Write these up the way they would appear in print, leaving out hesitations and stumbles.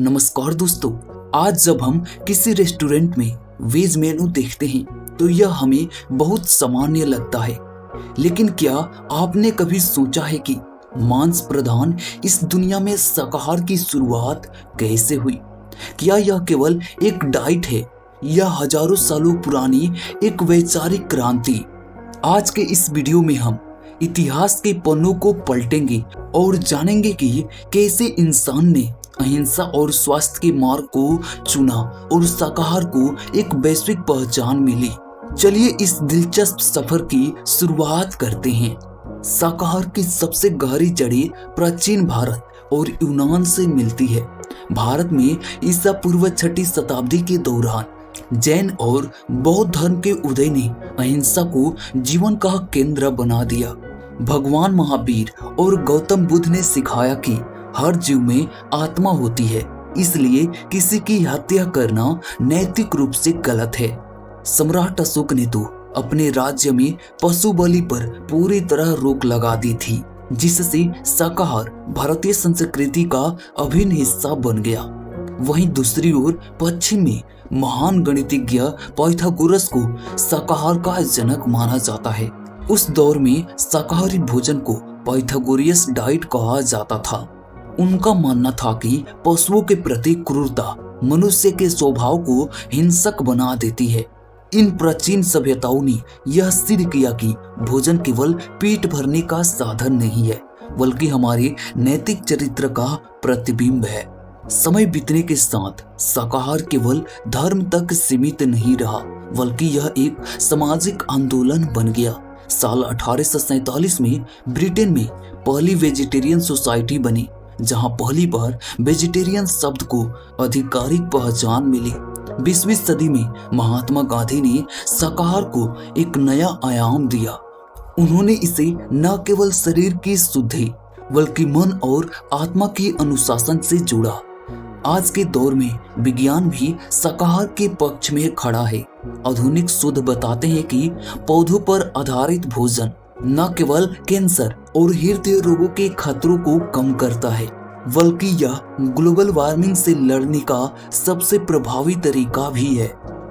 नमस्कार दोस्तों। आज जब हम किसी रेस्टोरेंट में वेज मेनू देखते हैं तो यह हमें बहुत सामान्य लगता है, लेकिन क्या आपने कभी सोचा है कि मांस प्रधान इस दुनिया में शाकाहार की शुरुआत कैसे हुई? क्या यह केवल एक डाइट है या हजारों सालों पुरानी एक वैचारिक क्रांति? आज के इस वीडियो में हम इतिहास के पन्नों को पलटेंगे और जानेंगे कि कैसे इंसान ने अहिंसा और स्वास्थ्य के मार्ग को चुना और शाकाहार को एक वैश्विक पहचान मिली। चलिए इस दिलचस्प सफर की शुरुआत करते हैं। शाकाहार की सबसे गहरी जड़ें प्राचीन भारत और यूनान से मिलती है। भारत में ईसा पूर्व 6वीं शताब्दी के दौरान जैन और बौद्ध धर्म के उदय ने अहिंसा को जीवन का केंद्र बना दिया। भगवान महावीर और गौतम बुद्ध ने सिखाया कि हर जीव में आत्मा होती है, इसलिए किसी की हत्या करना नैतिक रूप से गलत है। सम्राट अशोक ने तो अपने राज्य में पशु बलि पर पूरी तरह रोक लगा दी थी, जिससे शाकाहार भारतीय संस्कृति का अभिन्न हिस्सा बन गया। वहीं दूसरी ओर पश्चिम में महान गणितज्ञ पाइथागोरस को शाकाहार का जनक माना जाता है। उस दौर में शाकाहारी भोजन को पाइथागोरियस डाइट कहा जाता था। उनका मानना था कि पशुओं के प्रति क्रूरता मनुष्य के स्वभाव को हिंसक बना देती है। इन प्राचीन सभ्यताओं ने यह सिद्ध किया कि भोजन केवल पेट भरने का साधन नहीं है, बल्कि हमारे नैतिक चरित्र का प्रतिबिंब है। समय बीतने के साथ शाकाहार केवल धर्म तक सीमित नहीं रहा, बल्कि यह एक सामाजिक आंदोलन बन गया। साल 1847 में ब्रिटेन में पहली वेजिटेरियन सोसाइटी बनी, जहां पहली बार वेजिटेरियन शब्द को आधिकारिक पहचान मिली। 20वीं सदी में महात्मा गांधी ने शाकाहार को एक नया आयाम दिया। उन्होंने इसे न केवल शरीर की शुद्धि बल्कि मन और आत्मा के अनुशासन से जोड़ा। आज के दौर में विज्ञान भी शाकाहार के पक्ष में खड़ा है। आधुनिक शोध बताते हैं कि पौधों पर आधारित भोजन न केवल कैंसर और हृदय रोगों के खतरों को कम करता है, बल्कि यह ग्लोबल वार्मिंग से लड़ने का सबसे प्रभावी तरीका भी है।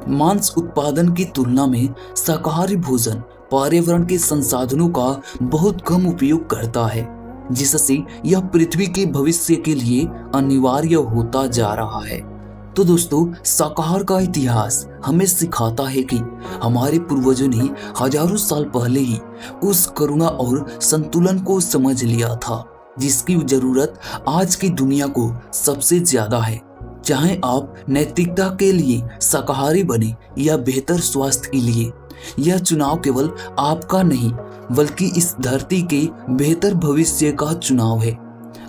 मांस उत्पादन की तुलना में शाकाहारी भोजन पर्यावरण के संसाधनों का बहुत कम उपयोग करता है, जिससे यह पृथ्वी के भविष्य के लिए अनिवार्य होता जा रहा है। तो दोस्तों, शाकाहार का इतिहास हमें सिखाता है कि हमारे पूर्वजों ने हजारों साल पहले ही उस करुणा और संतुलन को समझ लिया था, जिसकी जरूरत आज की दुनिया को सबसे ज्यादा है। चाहे आप नैतिकता के लिए शाकाहारी बने या बेहतर स्वास्थ्य के लिए, यह चुनाव केवल आपका नहीं बल्कि इस धरती के बेहतर भविष्य का चुनाव है।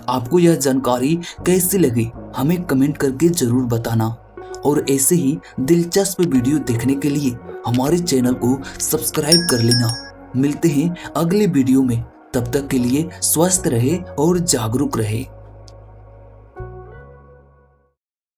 आपको यह जानकारी कैसी लगी हमें कमेंट करके जरूर बताना, और ऐसे ही दिलचस्प वीडियो देखने के लिए हमारे चैनल को सब्सक्राइब कर लेना। मिलते हैं अगले वीडियो में, तब तक के लिए स्वस्थ रहे और जागरूक रहे।